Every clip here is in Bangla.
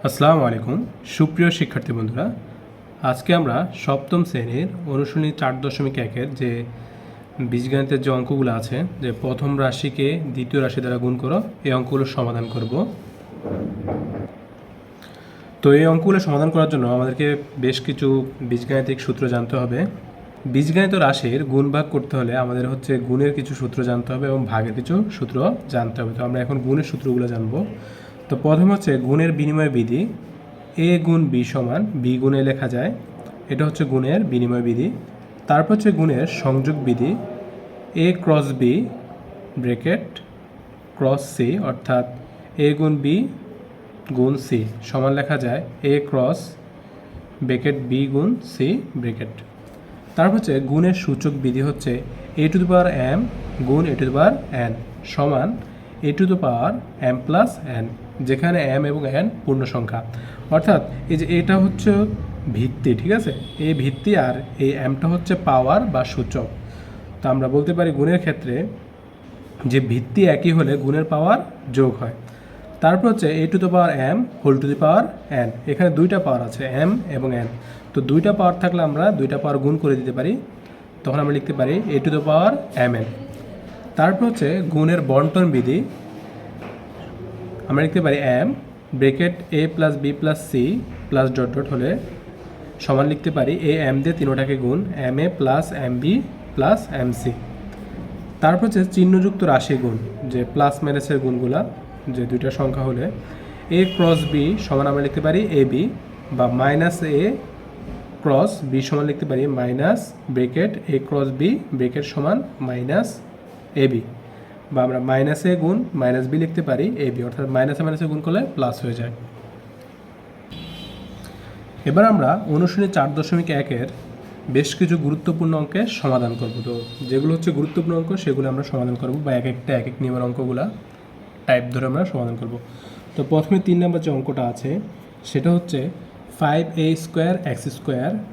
আসসালামু আলাইকুম সুপ্রিয় শিক্ষার্থী বন্ধুরা, আজকে আমরা সপ্তম শ্রেণীর অনুশীলনী 4.1-এর যে বীজগণিতের যে অঙ্কগুলো আছে, যে প্রথম রাশিকে দ্বিতীয় রাশি দ্বারা গুণ করো, এই অঙ্কগুলো সমাধান করব। তো এই অঙ্কগুলো সমাধান করার জন্য আমাদেরকে বেশ কিছু বীজগাণিতিক সূত্র জানতে হবে। বীজগণিত রাশির গুণ ভাগ করতে হলে আমাদের গুণের কিছু সূত্র জানতে হবে এবং ভাগের কিছু সূত্র জানতে হবে। তো আমরা এখন গুণের সূত্রগুলো জানবো। তো প্রথম গুণের বিনিময় বিধি। এ গুণ বি সমান বি গুণে লেখা যায়, এটা হচ্ছে গুণের বিনিময় বিধি। তারপর গুণের সংযোগ বিধি। A cross B bracket cross C, অর্থাৎ এ গুণ বি গুণ সি সমান লেখা যায় এ ক্রস ব্রেকেট বি গুণ সি ব্রেকেট। তারপর গুণের সূচক বিধি হচ্ছে এ টু দি পাওয়ার এম গুণ এ টু দি পাওয়ার এন সমান A to the power M plus N, যেখানে এম এবং এন পূর্ণ সংখ্যা। অর্থাৎ এই যে এটা হচ্ছে ভিত্তি, ঠিক আছে, এই ভিত্তি আর এই এমটা হচ্ছে পাওয়ার বা সূচক। তো আমরা বলতে পারি গুণের ক্ষেত্রে যে ভিত্তি একই হলে গুণের পাওয়ার যোগ হয়। তারপর A to the power M whole to the power N, এখানে দুইটা পাওয়ার আছে এম এবং এন। তো দুইটা পাওয়ার থাকলে আমরা দুইটা পাওয়ার গুণ করে দিতে পারি, তখন আমরা লিখতে পারি A to the power M N. তারপর গুণের বন্টন বিধি। আমরা লিখতে পারি M bracket A plus B plus C plus dot dot হলে সমান লিখতে পারি এ এম দিয়ে তিনোটাকে গুণ M A plus M B plus M C. তারপর চিহ্নযুক্ত রাশি গুণ, যে প্লাস মাইনাসের গুণগুলা, যে দুইটা সংখ্যা হলে এ ক্রস বি সমান আমরা লিখতে পারি এ বি, বা মাইনাস এ ক্রস বি সমান লিখতে পারি মাইনাস ব্রেকেট এ ক্রস বি ব্রেকেট সমান মাইনাস এ বি, বা আমরা মাইনাস এ গুণ মাইনাস বি লিখতে পারি এ বি, অর্থাৎ মাইনাসে মাইনাসে গুণ করলে প্লাস হয়ে যায়। এবার আমরা অনুশীলনী 4.1-এর বেশ কিছু গুরুত্বপূর্ণ অঙ্কের সমাধান করব। তো যেগুলো হচ্ছে গুরুত্বপূর্ণ অঙ্ক সেগুলো আমরা সমাধান করব, বা এক এক নিয়মের অঙ্কগুলা টাইপ ধরে আমরা সমাধান করব। তো প্রথমে 3 নম্বর যে অঙ্কটা আছে সেটা হচ্ছে 5a² x²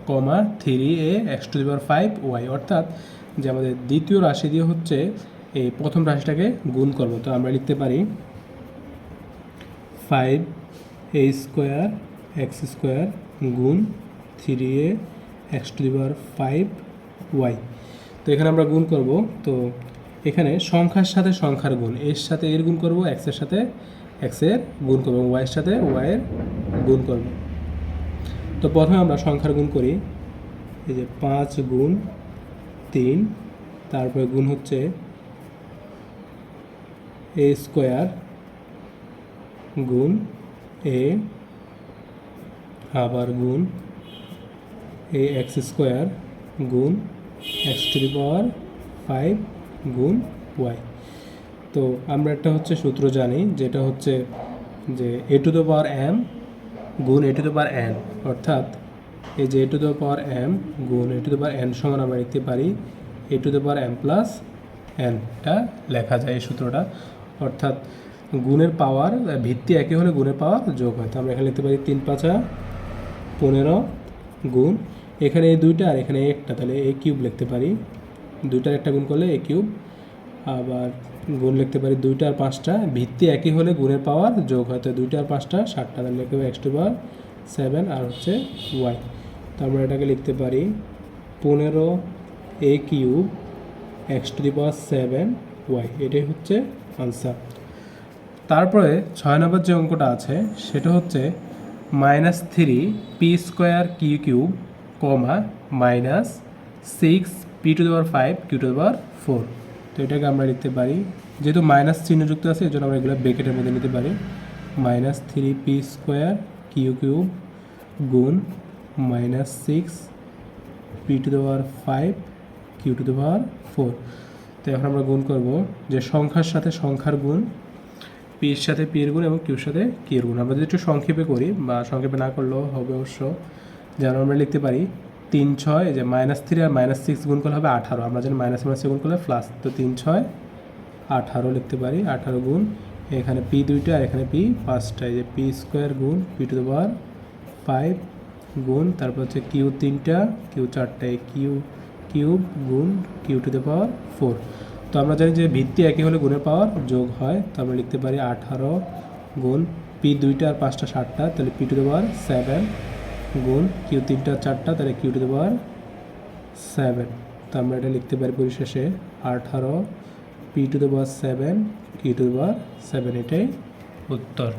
কমা 3a x⁵ y, অর্থাৎ যে আমাদের দ্বিতীয় রাশি দিয়ে এই প্রথম রাশিটাকে গুণ করব। তো আমরা লিখতে পারি 5a² x² গুণ 3a x⁵ y। তো এখানে আমরা গুণ করব। তো এখানে সংখ্যার সাথে সংখ্যার গুণ, এর সাথে এর গুণ করব, এক্সের সাথে এক্সের গুণ করব, ওয়াইয়ের সাথে ওয়াইয়ের গুণ করব। তো প্রথমে আমরা সংখ্যার গুণ করি, এই যে 5 গুণ 3, তারপরে গুণ হচ্ছে a² গুণ a, আবার গুণ a x² গুণ x⁵ গুণ y। তো আমরা একটা সূত্র জানি, যেটা হচ্ছে যে এ টু দি পাওয়ার এম গুণ এ টু দি পাওয়ার এন, অর্থাৎ এই যে এ টু দি পাওয়ার এম গুণ এ টু দি পাওয়ার এন সমান আমরা লিখতে পারি A to the power M plus এনটা লেখা যায় এই সূত্রটা। অর্থাৎ গুণের পাওয়ার ভিত্তি একই হলে গুণের পাওয়ার যোগ হয়। তো আমরা এখানে লিখতে পারি 3 5 15 গুণ এখানে এই দুইটা আর এখানে একটা, তাহলে এ কিউব লিখতে পারি, দুইটার একটা গুণ করলে এ কিউব, আবার গুণ লিখতে পারি 2টা আর 5টা, ভিত্তি একই হলে গুণের পাওয়ার যোগ হয়। তো 2টা আর 5টা 7টা, তাহলে লিখতে পারি x⁵ আর ওয়াই। তো আমরা এটাকে লিখতে পারি 15a কিউব x⁵ ওয়াই, এটাই হচ্ছে আনসার। তারপরে 6 নম্বর যে অঙ্কটা আছে সেটা হচ্ছে -3p² q³ কমা -6p⁵ q⁴। তো এটাকে আমরা লিখতে পারি, যেহেতু মাইনাস চিহ্নযুক্ত আছে এই জন্য আমরা এগুলো ব্রেকেটের মধ্যে নিতে পারি, -3p² q³ গুণ -6p⁵ q⁴। তো এখন আমরা গুণ করব যে সংখ্যার সাথে সংখ্যার গুণ, পির সাথে পির গুণ এবং কিউর সাথে কিউর গুণ। আমরা যদি একটু সংক্ষেপে করি, বা সংক্ষেপে না করলেও হবে অবশ্য, যেমন আমরা লিখতে পারি 3 6, যে -3 আর -6 গুণ করলে হবে 18, আমরা জানি মাইনাস মাইনাসে গুণ করলে প্লাস, তো 3 6 18 লিখতে পারি, 18 গুণ এখানে পি 2টা আর এখানে পি 5টা, এই যে p² গুণ p⁵ গুণ তারপর কিউ 3টা কিউ 4টা, কিউব গুণ q⁴। তো আমরা জানি যে ভিত্তি একই হলে গুণের পাওয়ার যোগ হয়। তো আমরা লিখতে পারি 18 গুণ পি 2টা আর 5টা 7টা, তাহলে পি টু দি পাওয়ার 7 গুণ কিউ 3টা 4টা, তাহলে কিউ টু দি পাওয়ার 7। তো আমরা এটা লিখতে পারি পরিশেষে 18 P to the power 7 Q to the power 7, এটাই উত্তর।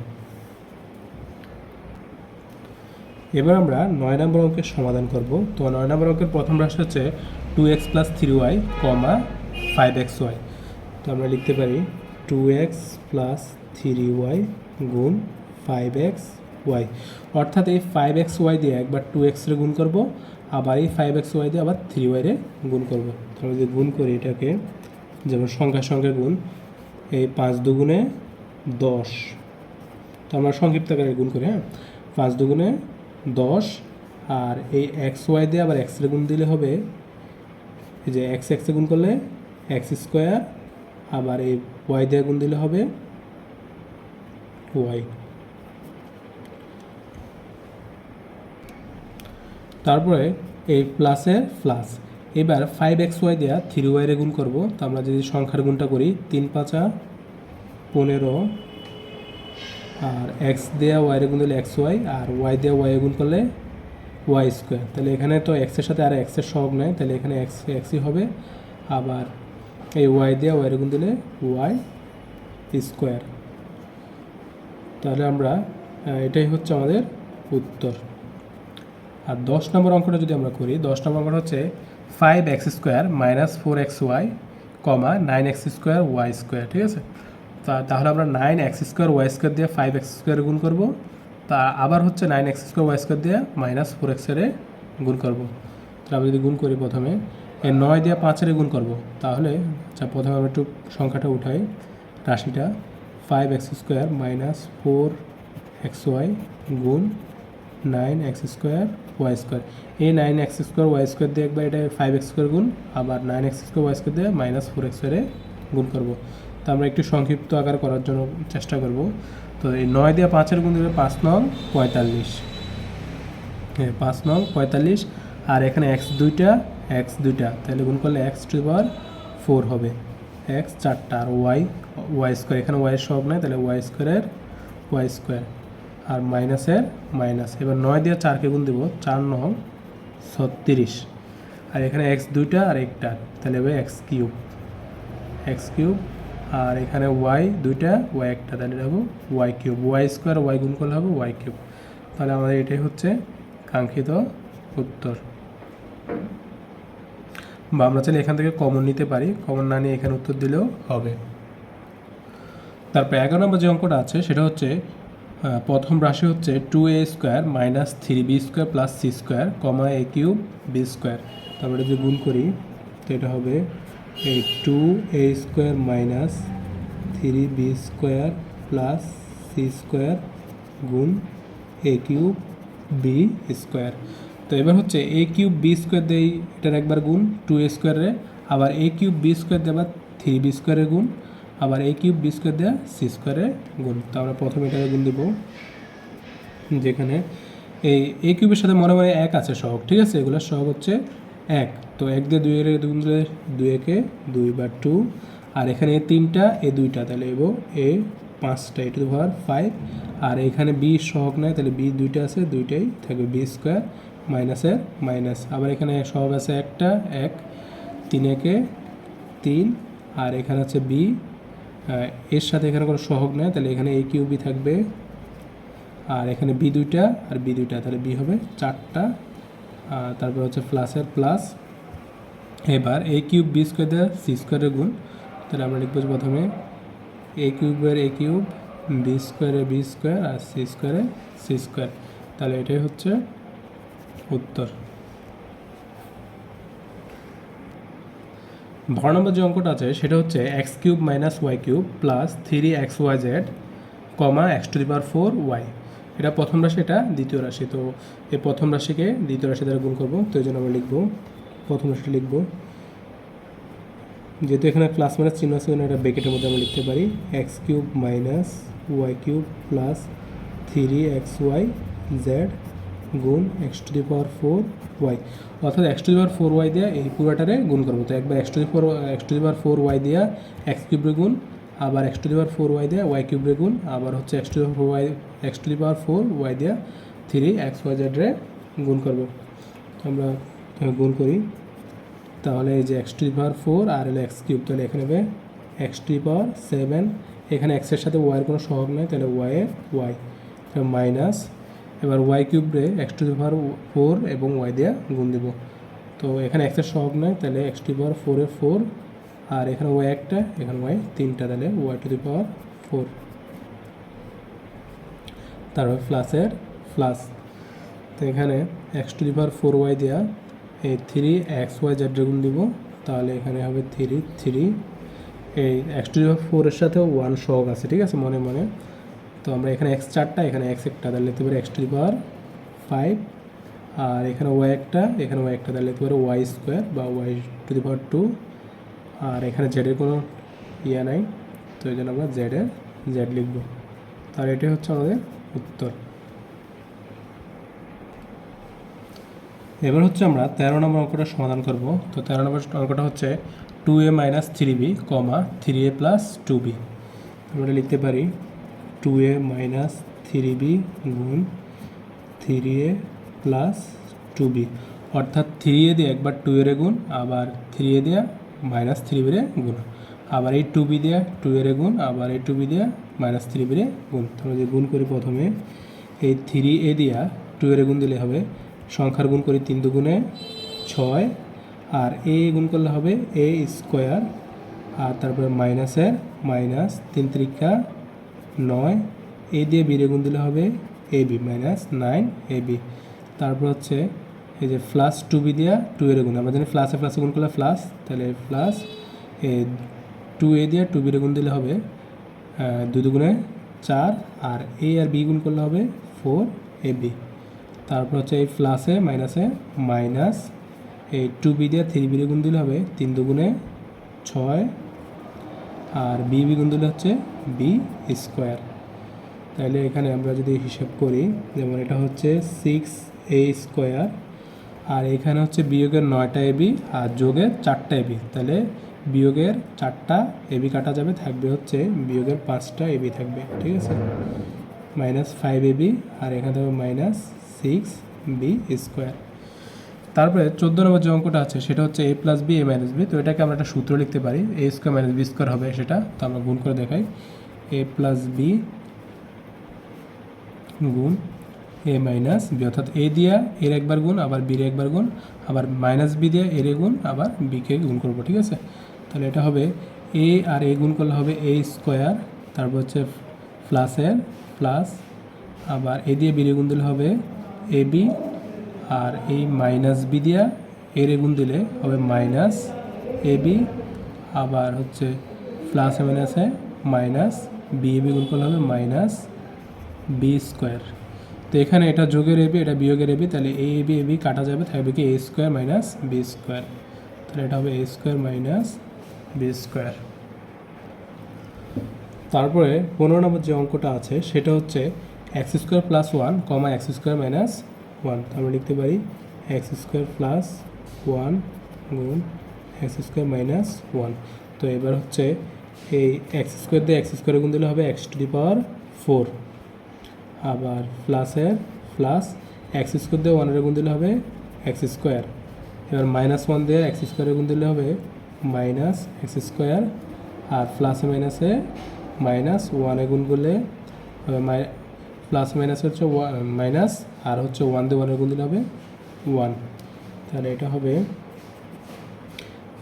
এবার আমরা 9 নম্বর অঙ্কের সমাধান করব। তো 9 নম্বর অঙ্কের প্রথম রাশি হচ্ছে 2x + 3y, 5xy। তো আমরা লিখতে পারি 2x + 3y গুণ 5xy, অর্থাৎ এই 5xy দিয়ে একবার 2x রে গুণ করব, আবার এই 5xy দিয়ে আবার 3y রে গুণ করব। তো আমরা যদি গুণ করি এটাকে, যেমন সংখ্যার সঙ্গে গুণ, এই 5 দুগুণে 10, তো আমরা সংক্ষিপ্ত আকারে গুণ করি, হ্যাঁ, 5 দুগুণে 10, আর এই xy দিয়ে আবার x রে গুণ দিলে হবে, এই যে x এ গুণ করলে x², আবার এই y দিয়ে গুণ দিলে হবে y। তারপরে এই প্লাসের প্লাস, এবার 5xy দিয়ে 3y রে গুণ করব। তো আমরা যদি সংখ্যার গুণটা করি 3 × 5 = 15, আর x দিয়ে y রে গুণ দিলে xy, আর y দিয়ে y এ গুণ করলে y²। তাহলে এখানে তো x এর সাথে আর x এর সহগ নাই, তাহলে এখানে xই হবে, আবার এই y দিয়ে y রে গুণ দিলে y²। তাহলে আমরা এটাই হচ্ছে আমাদের উত্তর। আর 10 নম্বর অঙ্কটা যদি আমরা করি, 10 নম্বর অঙ্কটা হচ্ছে 5x² - 4xy, 9x² y², ঠিক আছে। তাহলে আমরা 9x² y² দিয়ে 5x² গুণ করব, তা আবার হচ্ছে 9x² y² দিয়ে -4x এর গুণ করব। তাহলে আমরা যদি গুণ করি, প্রথমে এই 9 দিয়ে 5 এর গুণ করব, তাহলে আচ্ছা প্রথমে আমরা একটু সংখ্যাটা উঠাই, রাশিটা 5x² - 4xy গুণ 9x² y²। এই 9x² y² দিয়ে একবার এটা 5x² গুণ, আবার 9x² y² দিয়ে -4x এর গুণ করব। তো আমরা একটু সংক্ষিপ্ত আকার করার জন্য চেষ্টা করব। তো এই 9 দিয়ে 5 এর গুণ দেবে 5 9 45, হ্যাঁ 5 9 45, আর এখানে x দুইটা, তাহলে গুণ করলে x⁴ হবে, x 4টা, আর y², এখানে y এর সহগ নাই, তাহলে y² আর মাইনাসের মাইনাস। এবার 9 দিয়ে 4কে গুণ দেবো, 4 9 36, আর এখানে x দুইটা আর একটা, তাহলে হবে x3, আর এখানে y দুইটা y একটা, তাহলে হবে y3, y² y গুণ করলে হবে y3। তাহলে আমাদের এটাই হচ্ছে কাঙ্ক্ষিত উত্তর। বা আমরা চাইলে এখান থেকে কমন নিতে পারি, কমন না নিয়ে এখানে উত্তর দিলেও হবে। তারপর 11 নম্বর যে অঙ্কটা আছে সেটা হচ্ছে প্রথম রাশি হচ্ছে 2a² - 3b² + c², a³ b²। তারপরে যদি গুণ করি, তো এটা হবে এই 2a² - 3b² + c² গুণ a³ b²। তো এবার হচ্ছে a³ b² দিয়ে এটার একবার গুণ 2a² রে, আবার a³ b² দিয়ে আবার 3b² এর গুণ, আবার a³ b² দিয়ে c² গুণ। তো আমরা প্রথমে এটাকে গুণ দিব, যেখানে এই a³ এর সাথে মনে মনে 1 আছে সহগ, ঠিক আছে, এগুলোর সহগ হচ্ছে 1। তো 1 দিয়ে 2 এর গুণ দিলে 2 একে 2 বা 2, আর এখানে এ 3টা এ 2টা, তাহলে এবো এ 5টা, e টু দি পাওয়ার 5, আর এখানে b সহগ নাই, তাহলে b দুইটা আছে, দুইটাই থাকবে b² মাইনাসের মাইনাস, আবার এখানে সহগ আছে একটা 1, 3 একে 3, আর এখানে আছে b, এর সাথে এখানে কোনো সহগ নেই, তাহলে এখানে a³ থাকবে, আর এখানে b দুইটা আর b দুইটা, তাহলে b হবে 4টা, তারপর হচ্ছে প্লাসের প্লাস। এবার a³ b² দিয়ে c² এর গুণ, তাহলে আমরা লিখব প্রথমে a³ এর a³ b² এর b², আর c² এর c²। তাহলে এটাই হচ্ছে উত্তর। 12 নম্বর যে অঙ্কটা আছে সেটা হচ্ছে x³ - y³ + 3xyz, x⁴y। এটা প্রথম রাশি, এটা দ্বিতীয় রাশি। তো এই প্রথম রাশিকে দ্বিতীয় রাশি দ্বারা গুণ করব, তো এই জন্য আমরা লিখব প্রথম রাশিটা লিখব, যেহেতু এখানে প্লাস মাইনাস চিহ্ন আছে, এটা ব্র্যাকেটের মধ্যে আমরা লিখতে পারি x³ - y³ + 3xyz গুণ x⁴y, অর্থাৎ x⁴y দিয়ে এই পুরোটারে গুণ করবো। তো একবার x⁴y দিয়ে x³ গুণ, আবার x⁴y দিয়ে ওয়াই কিউব গুণ, আবার হচ্ছে x⁴y দিয়ে 3xyz রে গুণ করব। আমরা গুণ করি, তাহলে এই যে x⁴ আর হলো x³ তাহলে এখানে হবে x⁷, এখানে x এর সাথে y এর কোনো সহগ নেই তাহলে y মাইনাস, এবার y³ রে x⁴ এবং y দিয়ে গুণ দিব। তো এখানে x এর সহগ নয় তাহলে x⁴ এর 4, আর এখানে y একটা, এখানে y 3টা, তাহলে y⁴। তারপর প্লাসের প্লাস, তো এখানে x⁴y দেওয়া এই 3xyz গুণ দিব, তাহলে এখানে হবে 3 এই x⁴ এর সাথেও 1 সহগ আছে, ঠিক আছে মনে মনে। তো আমরা এখানে x 4টা, এখানে x একটা, তাহলে লিখতে পারি x⁵, আর এখানে y একটা, এখানে y একটা, তাহলে লিখতে পারি y² বা y⁴, আর এখানে z এর কোনো ইয়া নাই, তো এই জন্য আমরা z লিখব। তাহলে এটাই হচ্ছে আমাদের উত্তর। এবার হচ্ছে আমরা 13 নম্বর অঙ্কটা সমাধান করব। তো 13 নম্বর অঙ্কটা হচ্ছে 2a - 3b, 3a + 2b। আমরা লিখতে পারি 2a - 3b গুণ 3a + 2b, অর্থাৎ 3a দিয়ে একবার 2 এর গুণ, আবার 3a দিয়ে -3b এর গুণ, আবার এই 2b দিয়ে 2 এর গুণ, আবার এই 2b দিয়ে -3b এর গুণ। আমরা যদি গুণ করি প্রথমে এই 3a দিয়া 2 এর গুণ দিলে হবে, সংখ্যার গুণ করি 3 দুগুণে 6, আর a গুণ করলে হবে a², আর তারপরে মাইনাসের মাইনাস 3 × 9, a দিয়ে b গুণ দিলে হবে ab -9ab। তারপর হচ্ছে এই যে প্লাস 2b দিয়া 2 এর গুণ, আমরা জানি প্লাসে প্লাসে গুণ করলে প্লাস, তাহলে প্লাস 2a দিয়ে 2b গুণ দিলে হবে 2 দুগুণে 4, আর a আর b গুণ করলে হবে 4ab। তারপর হচ্ছে এই প্লাসে মাইনাসে মাইনাস, এই 2b দিয়ে 3b গুণ দিলে হবে 3 দুগুণে 6, আর b গুণ দিলে হচ্ছে b²। তাহলে এখানে আমরা যদি হিসাব করি, যেমন এটা হচ্ছে 6a², আর এখানে হচ্ছে বিয়োগের 9টা ab আর যোগের 4টা ab, তাহলে বিয়োগের 4টা ab কাটা যাবে, থাকবে হচ্ছে বিয়োগের 5টা ab থাকবে, ঠিক আছে, -5ab, আর এখানে থাকবে -6b²। তারপরে 14 নম্বর যে অঙ্কটা আছে সেটা হচ্ছে a + b, a - b। তো এটাকে আমরা একটা সূত্র লিখতে পারি, a² - b² হবে সেটা। তো আমরা গুণ করে দেখাই, a + b গুণ a - b, অর্থাৎ a দিয়া এর একবার গুণ, আবার b এর একবার গুণ, আবার -b দিয়ে এর গুণ, আবার b কে গুণ করব, ঠিক আছে। তাহলে এটা হবে a আর a গুণ করলে হবে a², তারপর হচ্ছে প্লাসের প্লাস, আবার a দিয়ে b গুণ দিলে হবে ab, আর এই -b দিয়া এর গুণ দিলে হবে -ab, আবার হচ্ছে প্লাসে মাইনাসে মাইনাস b গুণ করলে হবে -b²। তো এখানে এটা যোগের ab, এটা বিয়োগের ab, তাহলে ab কাটা যাবে, থাকবে কি a² - b², তাহলে এটা হবে a² - b²। তারপরে 15 নম্বর যে অঙ্কটা আছে সেটা হচ্ছে x² + 1, x² - 1। আমরা লিখতে পারি x² + 1 গুণ x² - 1। তো এবার হচ্ছে এই x² দিয়ে x² গুণ দিলে হবে x⁴, আবার প্লাসের প্লাস x² দিয়ে 1 এর গুণ দিলে হবে x², এবার -1 দিয়ে x² গুণ দিলে হবে -x², আর প্লাসে মাইনাসে -1 এ গুণ করলে হবে প্লাস মাইনাস হচ্ছে মাইনাস, আর হচ্ছে 1 দিয়ে 1 এর গুণ দিলে হবে 1। তাহলে এটা হবে,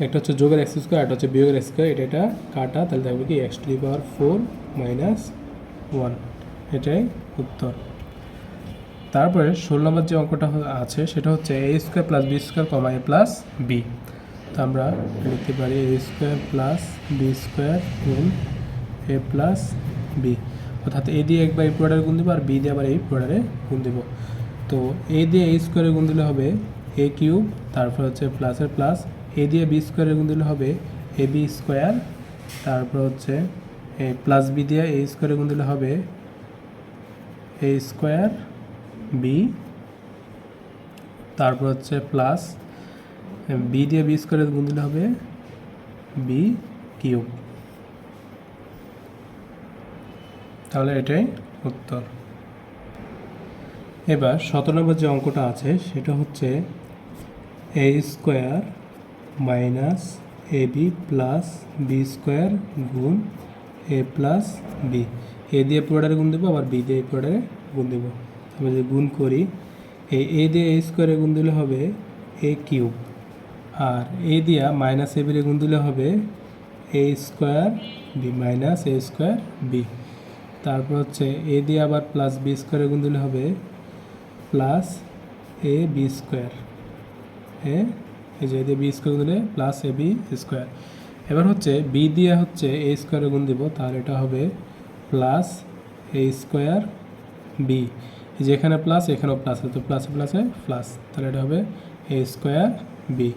একটা হচ্ছে যোগের x², একটা হচ্ছে বিয়োগের x², এটা কাটা, তাহলে থাকবে কি x⁴ - 1, এটাই উত্তর। তারপরে 16 নম্বর যে অঙ্কটা আছে সেটা হচ্ছে a² + b², a + b। তো আমরা লিখতে পারি a² + b² গুণ a + b, অর্থাৎ a দিয়ে একবার এই পুরোটারে গুণ দেবো, আর b দিয়ে আবার এই পুরোটারে গুণ দেবো। তো a দিয়ে a² গুণ দিলে হবে a³, তারপর হচ্ছে প্লাসের প্লাস, a দিয়ে b² গুণ দিলে হবে ab², তারপর হচ্ছে এই প্লাস b দিয়ে a² গুণ দিলে হবে a²b, তারপর হচ্ছে প্লাস b দিয়ে b² গুণ দিলে হবে b³। তাহলে এটাই উত্তর। এবার 17 নম্বর যে অঙ্কটা আছে সেটা হচ্ছে A square minus A B plus B square গুণ এ প্লাস বি। এ দিয়ে পুরোটারে গুণ দেবো, আবার বি দিয়ে পুরোটারে গুণ দেবো। আমি যদি গুণ করি, এ দিয়ে এ স্কোয়ারে গুণ দিলে হবে এ কিউব, আর এ দিয়া মাইনাস এ বিরে গুণ দিলে হবে এ স্কোয়ার বি মাইনাস এ স্কোয়ার বি। তারপর হচ্ছে এ দিয়ে আবার প্লাস বি স্কোয়ারে গুণ দিলে হবে প্লাস এ বি স্কোয়ার। এই যে বি স্কোয়ার দিলে প্লাস এ বি স্কোয়ার। এবার হচ্ছে বি দিয়ে হচ্ছে এ স্কোয়ারে গুণ দিব, তাহলে এটা হবে প্লাস এ স্কোয়ার বি। যেখানে প্লাস এখানেও প্লাস, তো প্লাসে প্লাসে প্লাস, তাহলে এটা হবে এ স্কোয়ার বি।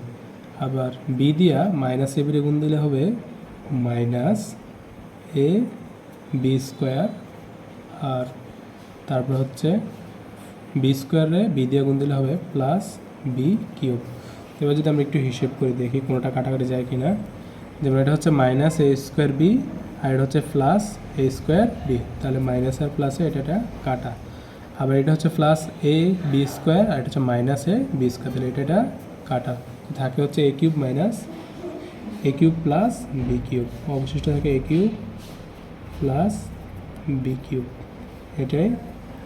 আবার বি দিয়া মাইনাস এ বিরে গুণ দিলে হবে মাইনাস এ বি স্কোয়ার, আর তারপর হচ্ছে বি স্কোয়ারে বি দিয়ে গুণ দিলে হবে প্লাস বি কিউব। এবার যদি আমরা একটু হিসেব করে দেখি কোনোটা কাটাকাটি যায় কি না। যেমন এটা হচ্ছে মাইনাস এ স্কোয়ার বি, আর এটা হচ্ছে প্লাস এ স্কোয়ার বি, তাহলে মাইনাস আর প্লাসে এটা কাটা। আবার এটা হচ্ছে প্লাস এ বি স্কোয়ার, আর এটা হচ্ছে মাইনাস এ বি স্কোয়ার, তাহলে এটা কাটা। থাকে হচ্ছে A cube minus A cube plus B cube, অবশিষ্ট থাকে A cube plus B cube. এটাই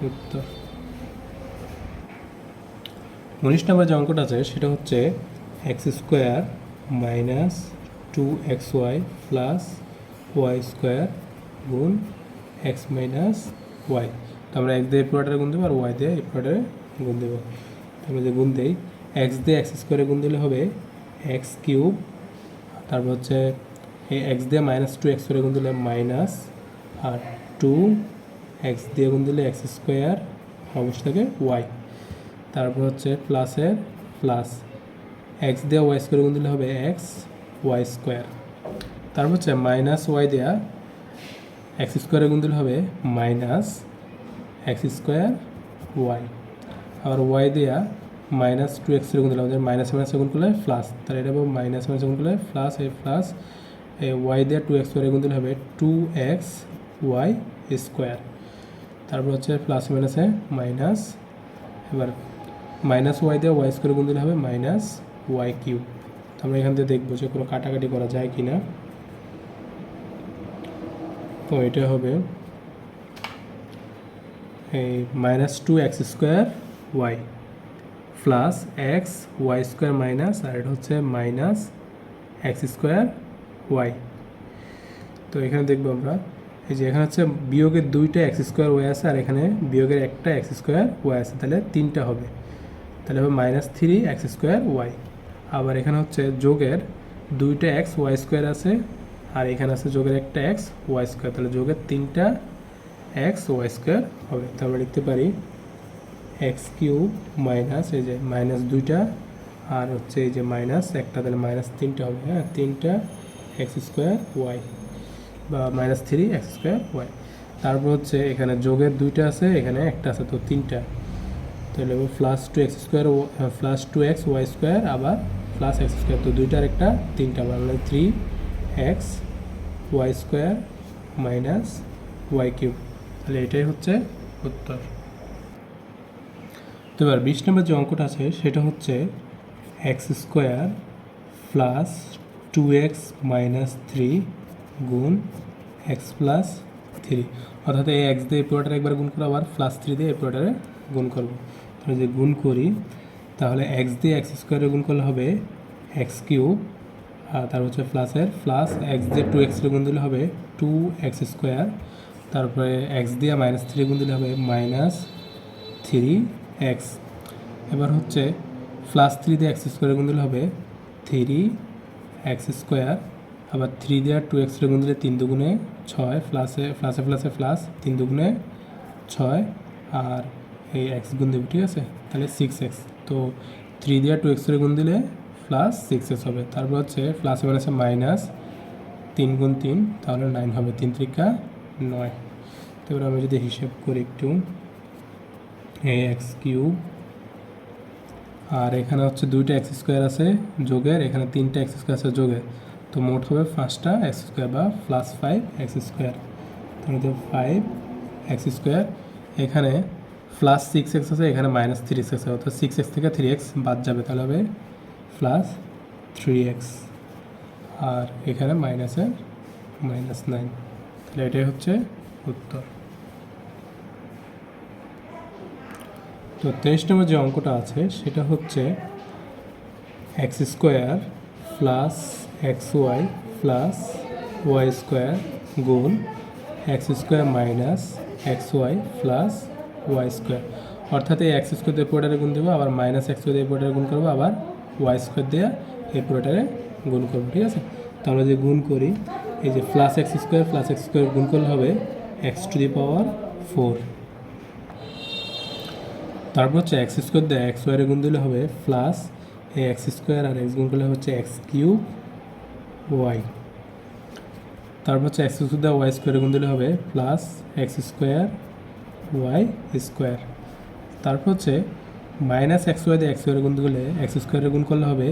উত্তর। 19 নম্বর যে অঙ্কটা আছে সেটা হচ্ছে X square minus 2xy plus Y square গুণ এক্স মাইনাস ওয়াই। তো আমরা এক্স দিয়ে এই পুরোটারে গুণ দেবো, আর ওয়াই দিয়ে এই পুরোটারে গুণ দেবো। আমরা যে গুণ দেই, এক্স দিয়ে এক্স স্কোয়ারে গুণ দিলে হবে এক্স কিউব, তারপর হচ্ছে এই এক্স দিয়ে মাইনাস 2x করে গুণ দিলে মাইনাস, আর 2x দিয়ে গুণ দিলে এক্স স্কোয়ার, অবশ্যই থাকে ওয়াই। তারপর হচ্ছে প্লাসের প্লাস, এক্স দিয়ে ওয়াই স্কোয়ার গুণ দিলে হবে এক্স ওয়াই স্কোয়ার। তারপর হচ্ছে মাইনাস ওয়াই দেওয়া এক্স স্কোয়ারে গুণ দিলে হবে মাইনাস এক্স স্কোয়ার ওয়াই। আবার ওয়াই দেওয়া মাইনাস 2x গুণ দিলে আমাদের মাইনাস মাইনাস গুণ করলে প্লাস, তাহলে এটা হবে মাইনাস মাইনাস গুণ করলে প্লাস, এই প্লাস এই ওয়াই দিয়ে 2x করে গুণ দিলে হবে 2x ওয়াই স্কোয়ার। তারপর হচ্ছে প্লাস মাইনাসে মাইনাস, এবার মাইনাস ওয়াই দিয়ে ওয়াই স্কোয়ার গুণ দিলে হবে মাইনাস ওয়াই কিউব। তো আমরা এখান থেকে দেখবো যে কোনো কাটাকাটি করা যায় কি না। তো এটা হবে এই minus 2x square Y plus X Y square minus, আর এটা হচ্ছে মাইনাস এক্স স্কোয়ার ওয়াই। তো এখানে দেখবো আমরা এই যে এখানে হচ্ছে বিয়োগের 2টা এক্স স্কোয়ার ওয়াই আছে, আর এখানে বিয়োগের একটা এক্স স্কোয়ার ওয়াই আছে, তাহলে 3টা হবে, তাহলে হবে মাইনাস 3x স্কোয়ার ওয়াই। আবার এখানে হচ্ছে যোগের 2টা এক্স ওয়াই স্কোয়ার আছে, আর এখানে আছে যোগের একটা এক্স ওয়াই স্কোয়ার, তাহলে যোগের 3টা এক্স ওয়াই স্কোয়ার হবে। তো আমরা লিখতে পারি এক্স কিউব মাইনাস এই যে মাইনাস 2টা, আর হচ্ছে এই যে মাইনাস একটা, তাহলে মাইনাস 3টা হবে। হ্যাঁ, 3টা এক্স স্কোয়ার ওয়াই বা মাইনাস 3x স্কোয়ার ওয়াই। তারপর হচ্ছে এখানে যোগের 2টা আছে, এখানে একটা আছে, তো 3টা, তাহলে plus 2x square plus 2x Y square আবার প্লাস এক্স স্কোয়ার, তো 2টার একটা 3টা, মানে 3x Y square minus Y cube. তাহলে এটাই হচ্ছে উত্তর। তো এবার 20 নম্বর যে অঙ্কটা আছে সেটা হচ্ছে X square plus 2x minus 3 গুণ এক্স প্লাস 3, অর্থাৎ এই এক্স দিয়ে এই পুরোটারে একবার গুণ করবো, আবার প্লাস 3 দিয়ে এই পুরোটারে গুণ করবো। তাহলে যদি গুণ করি তাহলে এক্স দিয়ে এক্স স্কোয়ারে গুণ করলে হবে এক্স কিউব, আর তারপর হচ্ছে প্লাসের প্লাস এক্স দিয়ে 2x গুণ দিলে হবে 2x স্কোয়ার, তারপরে এক্স দিয়ে মাইনাস 3 গুণ দিলে হবে মাইনাস 3x। এবার হচ্ছে প্লাস 3 দিয়ে এক্স স্কোয়ারে গুণ দিলে হবে 3x স্কোয়ার, আবার 3 দিয়ে 2x গুণ দিলে 3 দুগুণে 6, প্লাসে প্লাসে প্লাসে প্লাস 3 দুগুণে 6, আর এই এক্স গুণ দেবো, ঠিক আছে, তাহলে 6x। তো 3 দিয়ে 2x গুণ দিলে প্লাস 6x হবে। তারপর হচ্ছে প্লাসে মাইনাসে মাইনাস 3 গুণ 3, তাহলে 9 হবে, 3 3কা 9। তো এবার আমি যদি হিসেব করি একটু, এই এক্স কিউব, আর এখানে হচ্ছে 2টা এক্স স্কোয়ার আছে যোগের, এখানে 3টা এক্স স্কোয়ার আছে যোগের, তো মোট হবে 5টা এক্স স্কোয়ার বা প্লাস 5x স্কোয়ার। তাহলে 5 এক্স স্কোয়ার, এখানে প্লাস 6x আছে, এখানে মাইনাস 3x আছে, অর্থাৎ 6x থেকে 3x বাদ যাবে, তাহলে হবে প্লাস 3x, আর এখানে মাইনাসে -9, তাহলে এটাই হচ্ছে উত্তর। তো 23 নম্বর যে অঙ্কটা আছে সেটা হচ্ছে X square plus X Y plus Y square গুণ X square minus x Y plus Y square, অর্থাৎ এই এক্স স্কোয়ার দিয়ে পুরোটারে গুণ দেবো, আবার মাইনাস এক্স স্কোয়ার দিয়ে পুরোটারে গুণ করবো, আবার ওয়াই স্কোয়ার দিয়ে এই পুরোটারে গুণ করবো, ঠিক আছে। তো আমরা যে গুণ করি, এই যে প্লাস এক্স স্কোয়ার গুণ করলে হবে এক্স টু দি পাওয়ার 4, তারপর হচ্ছে এক্স স্কোয়ার দিয়ে এক্স ওয়াইয়ের গুণ দিলে হবে প্লাস এই এক্স স্কোয়ার আর এক্স গুণ করলে হচ্ছে এক্স কিউব ওয়াই, তারপর হচ্ছে এক্স স্কোয়ার দিয়ে ওয়াই স্কোয়ারের গুণ দিলে হবে plus x square Y square, তারপর হচ্ছে মাইনাস এক্স ওয়াই দিয়ে এক্স ওয়াইয়ের গুণ দিলে এক্স স্কোয়ারের গুণ করলে হবে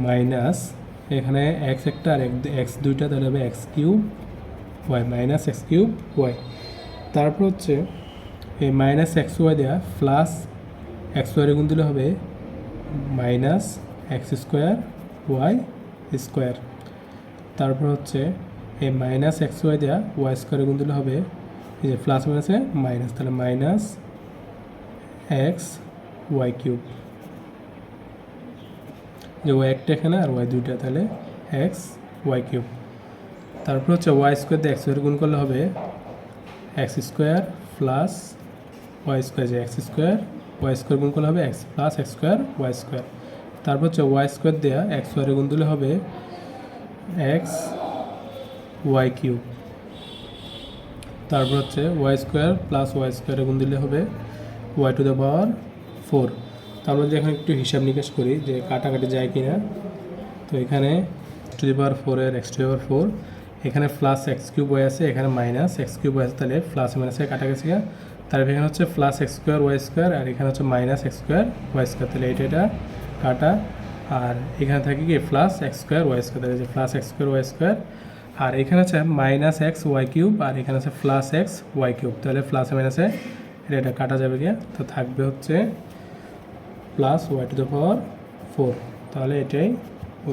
মাইনাস, এখানে এক্স একটা আর এক্স দুইটা, তাহলে হবে X cube Y, minus X cube Y, তারপর হচ্ছে এই মাইনাস এক্স ওয়াই দেওয়া প্লাস এক্স ওয়াইয়ের গুণ দিলে হবে minus x square Y square, তারপর হচ্ছে এই মাইনাস এক্স ওয়াই দেওয়া ওয়াই স্কোয়ারের গুণ দিলে হবে এই যে প্লাস মাইনাসে মাইনাস, তাহলে মাইনাস এক্স ওয়াই কিউব, যে ওয়াই একটা এখানে আর ওয়াই দুইটা, তাহলে এক্স ওয়াই কিউব, তারপর হচ্ছে ওয়াই স্কোয়ার দিয়ে এক্স ওয়াই গুণ করলে হবে x square plus Y square, যে এক্স স্কোয়ার ওয়াই স্কোয়ার গুণ করলে হবে X plus x square Y square, তারপর হচ্ছে ওয়াই স্কোয়ার দেওয়া এক্স ওয়াইয়ের গুণ দিলে হবে এক্স ওয়াই কিউব, তারপর হচ্ছে ওয়াই স্কোয়ার প্লাস ওয়াই স্কোয়ারের গুণ দিলে হবে ওয়াই টু দ্য পাওয়ার 4। তারপর যদি এখন একটু হিসাব নিকাশ করি যে কাটাকাটি যায় কি না, তো এখানে টু দি পাওয়ার 4 এর এক্স টু দি পাওয়ার 4, এখানে প্লাস এক্স কিউব ওয়াই আছে, এখানে মাইনাস এক্স কিউব ওয়াই আছে, তাহলে প্লাস মাইনাসে কাটা গেছে, তারপর এখানে হচ্ছে plus x square Y square, আর এখানে হচ্ছে minus x square Y square, তাহলে এটা কাটা, আর এখানে থাকে কি plus x square Y square, তাহলে যে plus x square Y square, আর এখানে আছে মাইনাস এক্স ওয়াই কিউব, আর এখানে আছে প্লাস এক্স ওয়াই কিউব, তাহলে প্লাস মাইনাসে এটা কাটা যাবে গিয়া, তো থাকবে হচ্ছে plus Y to the power 4, তাহলে এটাই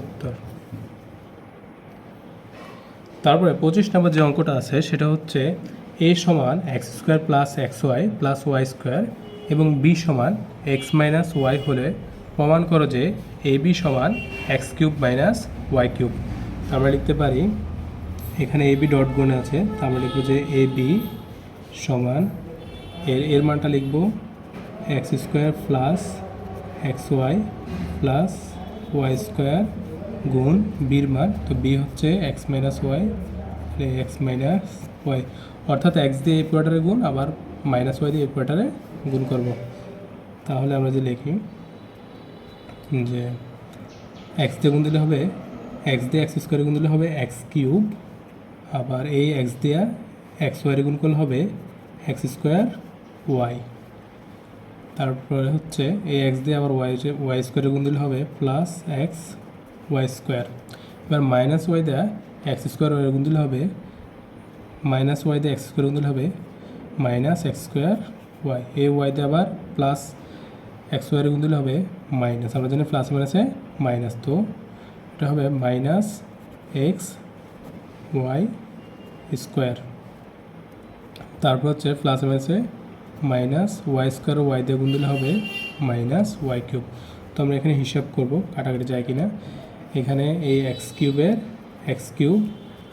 উত্তর। তারপরে 25 নম্বর যে অঙ্কটা আছে সেটা হচ্ছে এ সমান X square plus X Y plus Y square এবং বি সমান এক্স মাইনাস ওয়াই হলে প্রমাণ করো যে এ বি সমান X cube minus Y cube. আমরা লিখতে পারি, এখানে এ বি ডট গুণে আছে, তা আমরা লিখব যে এ বি সমান এর মানটা লিখব X square plus X Y plus Y square গুণ বির মান, তো বি হচ্ছে X minus Y, X minus Y, অর্থাৎ এক্স দিয়ে এই পুরোটারে গুণ, আবার মাইনাস ওয়াই দিয়ে এই পুরোটারে গুণ করব। তাহলে আমরা যে লিখি যে এক্স দিয়ে গুণ দিলে হবে এক্স দিয়ে এক্স স্কোয়ারে গুণ দিলে হবে এক্স কিউব, আবার এই এক্স দিয়ে এক্স ওয়াইরে গুণ করলে হবে এক্স স্কোয়ার ওয়াই, তারপরে হচ্ছে এই এক্স দিয়ে আবার ওয়াই স্কোয়ারে গুণ দিলে হবে প্লাস এক্স ওয়াই স্কোয়ার, এবার মাইনাস ওয়াই দেওয়া এক্স স্কোয়ার ওয়াই গুণ দিলে হবে মাইনাস ওয়াই দিয়ে এক্স স্কোয়ার গুণ দিলে হবে মাইনাস এক্স স্কোয়ার ওয়াই, এই ওয়াই দিয়ে আবার প্লাস এক্স ওয়াই গুণ দিলে হবে মাইনাস, আমরা জানি প্লাস মাইনাসে মাইনাস, তো এটা হবে মাইনাস এক্স ওয়াই স্কোয়ার, তারপর হচ্ছে প্লাস মাইনাসে মাইনাস ওয়াই স্কোয়ার ও ওয়াই দিয়ে গুণ দিলে হবে মাইনাস ওয়াই কিউব। তো আমরা এখানে হিসাব করব কাটাকাটি যায় কিনা, এখানে এই এক্স কিউবের এক্স কিউব,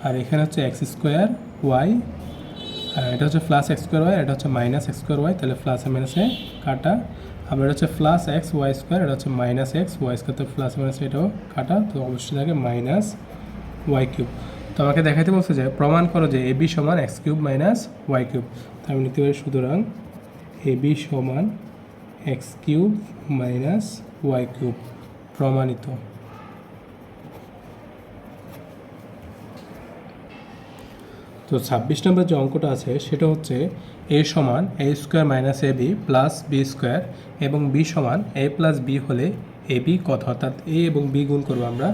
আর এখানে হচ্ছে এক্স স্কোয়ার ওয়াই, এটা হচ্ছে প্লাস এক্স স্কোয়ার ওয়াই, এটা হচ্ছে মাইনাস এক্স স্কোয়ার ওয়াই, তাহলে প্লাসে মাইনাসে কাটা, আবার এটা হচ্ছে প্লাস এক্স ওয়াই স্কোয়ার, এটা হচ্ছে মাইনাস এক্স ওয়াই স্কোয়ার, তো প্লাস মাইনাসে এটাও কাটা, তো অবশ্যই থাকে মাইনাস ওয়াই কিউব। তো আমাকে দেখাইতে বলছে যে প্রমাণ করো যে এ বি সমান X cube minus Y cube, তাই আমি লিখতে পারি সুতরাং এ বি সমান X cube minus Y cube প্রমাণিত। তো 26 নম্বর যে অঙ্কটা আছে সেটা হচ্ছে এ সমান এ square minus A B plus B square এবং বি সমান এ প্লাস বি হলে এ বি কত, অর্থাৎ এ এবং বি গুণ করবো আমরা,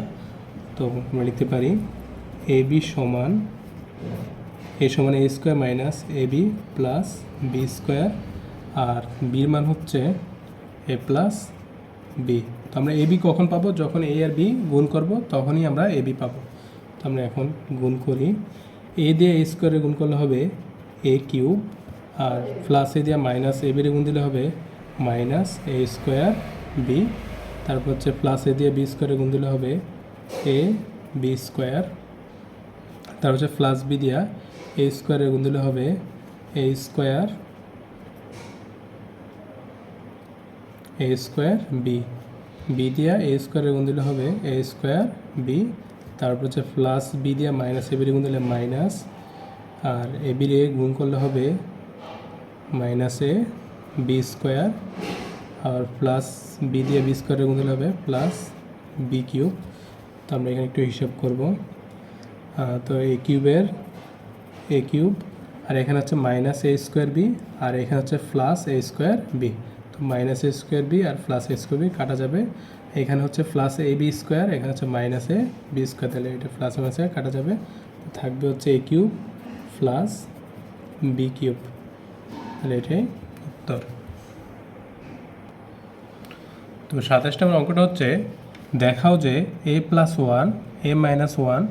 তো আমরা লিখতে পারি এ বি সমান এ সমান এ square minus A B plus B square, আর বির মান হচ্ছে এ প্লাস বি। তো আমরা এ বি কখন পাবো? যখন এ আর বি গুণ করব তখনই আমরা এ বি পাবো। তো আমরা এখন গুণ করি। এ দিয়ে এ স্কোয়ারে গুণ করলে হবে এ কিউব, আর প্লাস এ দিয়ে মাইনাস এ বিরে গুণ দিলে হবে মাইনাস এ স্কোয়ার বি। তারপর হচ্ছে প্লাস এ দিয়ে বি স্কোয়ারে গুণ দিলে হবে এ বি স্কোয়ার। তারপর হচ্ছে প্লাস বি দিয়া এ স্কোয়ারে গুণ দিলে হবে এ স্কোয়ার বি। বি দিয়া এ স্কোয়ারে গুণ দিলে হবে এ স্কোয়ার বি। তারপর হচ্ছে প্লাস বি দিয়া মাইনাস এ বিরে গুণ দিলে মাইনাস, আর এ বিরে গুণ করলে হবে মাইনাস এ বি স্কোয়ার, আর প্লাস বি দিয়ে বি স্কোয়ারে গুণ দিলে হবে প্লাস বি কিউব। তো আমরা এখানে একটু হিসাব করব। তো এ কিউবের এ কিউব, আর এখানে হচ্ছে মাইনাস এ স্কোয়ার বি, আর এখানে হচ্ছে প্লাস এ স্কোয়ার বি। তো মাইনাস এ স্কোয়ার বি আর প্লাস এ স্কোয়ার বি কাটা যাবে। এখানে হচ্ছে প্লাস এ বি স্কোয়ার, এখানে হচ্ছে মাইনাস এ বি স্কোয়ার, তাহলে এটা প্লাস মাইনাসে কাটা যাবে। থাকবে হচ্ছে A cube plus B cube, তাহলে এটাই উত্তর। তো 27 নম্বর অঙ্কটা হচ্ছে দেখাও যে A plus one A minus one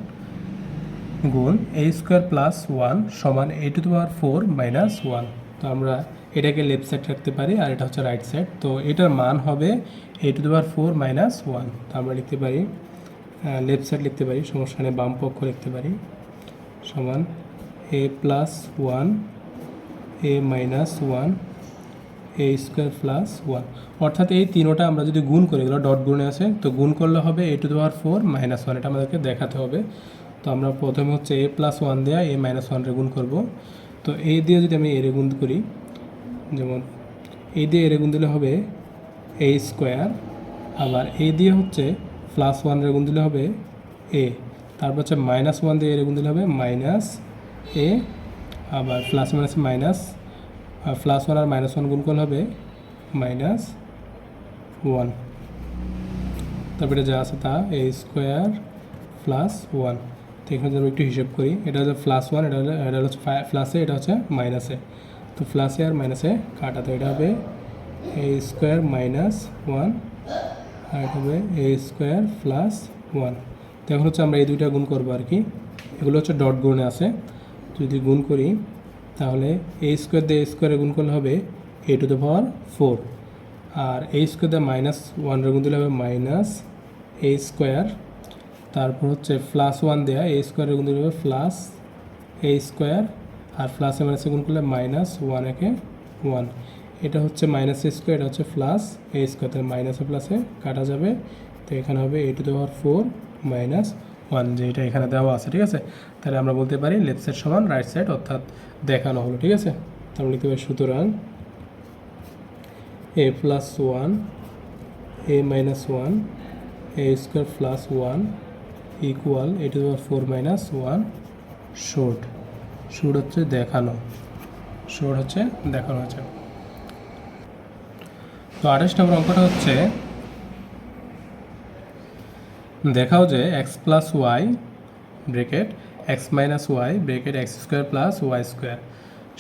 গুণ এ স্কোয়ার প্লাস ওয়ান সমান A to the power 4 minus one. তো আমরা এটাকে লেফট সাইড রাখতে পারি, আর এটা হচ্ছে রাইট সাইড। তো এটার মান হবে A to the power 4 minus one. তো আমরা লিখতে পারি লেফট সাইড লিখতে পারি, সমস্যা নেই, বাম পক্ষ লিখতে পারি, সমান A plus one A minus one A square plus one. অর্থাৎ এই তিনোটা আমরা যদি গুণ করি, এগুলো ডট গুণে আছে, তো গুণ করলে হবে A to the power 4 minus one. এটা আমাদেরকে দেখাতে হবে। তো আমরা প্রথমে হচ্ছে এ প্লাস ওয়ান দেওয়া এ মাইনাস ওয়ানরে গুণ করব। তো এ দিয়ে যদি আমি এরে গুণ করি, যেমন এ দিয়ে এরে গুণ দিলে হবে এ স্কোয়ার, আবার এ দিয়ে হচ্ছে প্লাস ওয়ানরে গুণ দিলে হবে এ, তারপর হচ্ছে মাইনাস ওয়ান দিয়ে এরে গুণ দিলে হবে মাইনাস এ, আবার প্লাস মাইনাস মাইনাস, আর প্লাস ওয়ান আর মাইনাস ওয়ান গুণ করলে হবে মাইনাস ওয়ান। তারপরে যা আছে তা এ স্কোয়ার প্লাস ওয়ান। তো এখানে যদি একটু হিসাব করি, এটা হচ্ছে প্লাস ওয়ান, এটা হচ্ছে প্লাসে, এটা হচ্ছে মাইনাসে। তো প্লাসে আর মাইনাসে কাটা, তো এটা হবে এ স্কোয়ার মাইনাস ওয়ান, আর এটা হবে এ স্কোয়ার প্লাস ওয়ান। তো এখন হচ্ছে আমরা এই দুইটা গুণ করবো আর কি, এগুলো হচ্ছে ডট গুণে আছে। যদি গুণ করি তাহলে এ স্কোয়ার দিয়ে এ স্কোয়ারে গুণ করলে হবে এ টু দ্য পাওয়ার 4, আর এ স্কোয়ার দিয়ে মাইনাস ওয়ানের গুণ দিলে হবে মাইনাস এ স্কোয়ার, তারপর হচ্ছে প্লাস ওয়ান দেওয়া এ স্কোয়ারের গুণ দিলে হবে প্লাস এ স্কোয়ার, আর প্লাসে মাইনাসে গুণ করলে মাইনাস ওয়ান একে ওয়ান। এটা হচ্ছে মাইনাস এ স্কোয়ার, এটা হচ্ছে প্লাস এ স্কোয়ার, তাহলে মাইনাসে প্লাসে কাটা যাবে। তো এখানে হবে A to the power 4 minus one, যেটা এখানে দেওয়া আছে। ঠিক আছে, তাহলে আমরা বলতে পারি লেফট সাইড সমান রাইট সাইড, অর্থাৎ দেখানো হলো। ঠিক আছে, তাহলে লিখতে পারি সুতরাং A plus one A minus one A square plus one equal A to the power 4 minus one showed. Showed হচ্ছে দেখানো, শোড হচ্ছে দেখানো হচ্ছে। তো 28 নম্বর অঙ্কটা হচ্ছে দেখাও যে X plus Y bracket X minus Y bracket X square plus Y square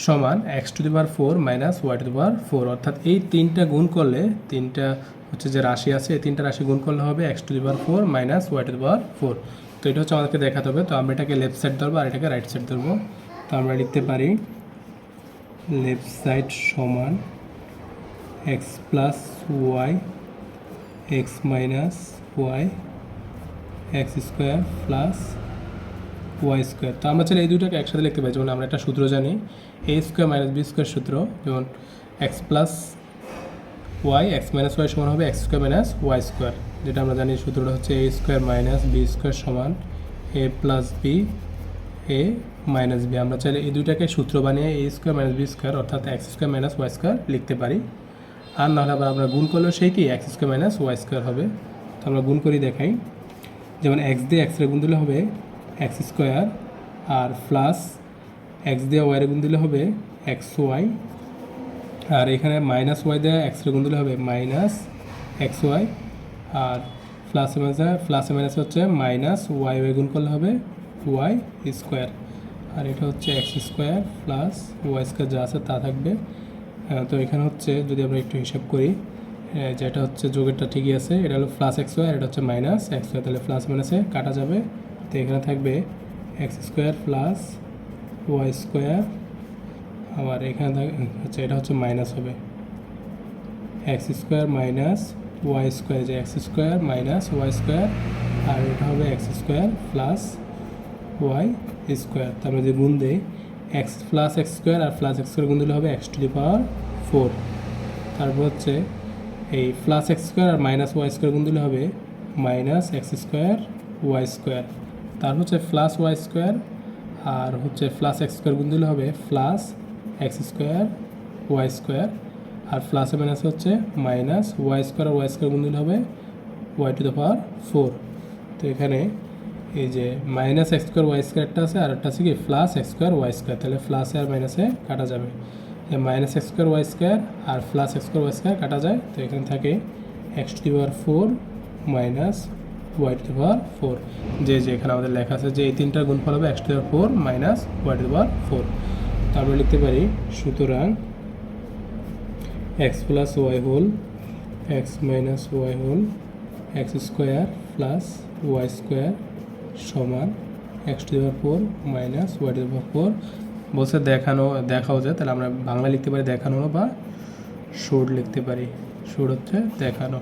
সমান x to the power 4 minus Y to the power 4। অর্থাৎ এই তিনটা গুণ করলে, তিনটা হচ্ছে যে রাশি আছে, এই তিনটা রাশি গুণ করলে হবে x to the power 4 minus Y to the power 4। তো এটা হচ্ছে আমাদেরকে দেখাতে হবে। তো আমরা এটাকে লেফট সাইড ধরবো আর এটাকে রাইট সাইড ধরবো। তো আমরা লিখতে পারি লেফট সাইড সমান X plus Y X minus Y X square plus Y square. তো আমরা চাইলে এই দুইটাকে একসাথে লিখতে পারি। যেমন আমরা একটা সূত্র জানি, A square minus B square সূত্র, যেমন X plus Y X minus Y সমান হবে x square minus Y square, যেটা আমরা জানি সূত্রটা হচ্ছে A square minus B square সমান A plus B A minus B. আমরা চাইলে এই দুইটাকে সূত্র বানিয়ে A square minus B square অর্থাৎ X square minus Y square লিখতে পারি। আর নাহলে আবার আমরা গুণ করলেও সেই কি X square minus Y square হবে। তো আমরা গুণ করি দেখাই, যেমন এক্স দিয়ে এক্সের গুণ দিলে হবে এক্স স্কোয়ার, আর প্লাস এক্স দিয়ে ওয়াইয়ের গুণ দিলে হবে এক্স ওয়াই, আর এখানে মাইনাস ওয়াই দিয়ে এক্সের গুণ দিলে হবে মাইনাস এক্স ওয়াই, আর প্লাসে মাইনাসে হচ্ছে মাইনাস ওয়াই ওয়াই গুণ করলে হবে ওয়াই স্কোয়ার, আর এটা হচ্ছে X square plus Y square যা আছে তা থাকবে। তো এখানে হচ্ছে যদি আমরা একটু হিসাব করি, যেটা হচ্ছে যোগেরটা ঠিকই আছে, এটা হলো প্লাস এক্স ওয়াই, এটা হচ্ছে মাইনাস এক্স ওয়াই, তাহলে প্লাস মাইনাসে কাটা যাবে। তো এখানে থাকবে x square plus Y square, আবার এখানে হচ্ছে এটা হচ্ছে মাইনাস হবে x square minus Y square, যে x square minus Y square, আর এটা হবে x square plus Y square. তারপরে যদি গুণ দেই এক্স প্লাস এক্স স্কোয়ার আর প্লাস এক্স স্কোয়ার গুণ দিলে হবে এক্স টু দি পাওয়ার 4। তারপর হচ্ছে এই প্লাস এক্স স্কোয়ার আর মাইনাস ওয়াই স্কোয়ার গুণ দিলে হবে minus x square Y square. তারপর হচ্ছে প্লাস ওয়াই স্কোয়ার আর হচ্ছে প্লাস এক্স স্কোয়ার গুণ দিলে হবে plus x square Y square, আর প্লাসে মাইনাস হচ্ছে মাইনাস ওয়াই স্কোয়ার আর ওয়াই স্কোয়ার গুণ দিলে হবে ওয়াই টু দ্য পাওয়ার 4। তো এখানে এই যে মাইনাস এক্স স্কোয়ার ওয়াই স্কোয়ারটা আছে, আর একটা আছে কি plus x square Y square, তাহলে প্লাসে আর মাইনাসে কাটা যাবে। Minus x square Y square আর plus x square Y square কাটা যায়। তো এখানে থাকে x to the power 4 minus Y to the power 4, যে এখানে আমাদের লেখা আছে যে এই তিনটার গুণফল হবে x to the power 4 minus Y to the power 4। তো আমরা লিখতে পারি সুতরাং x plus y whole x minus y whole x square plus Y square সমান x to the power 4 minus Y to the power 4। বলছে দেখাও যায়, তাহলে আমরা বাংলা লিখতে পারি দেখানো বা শোড লিখতে পারি। শোড হচ্ছে দেখানো।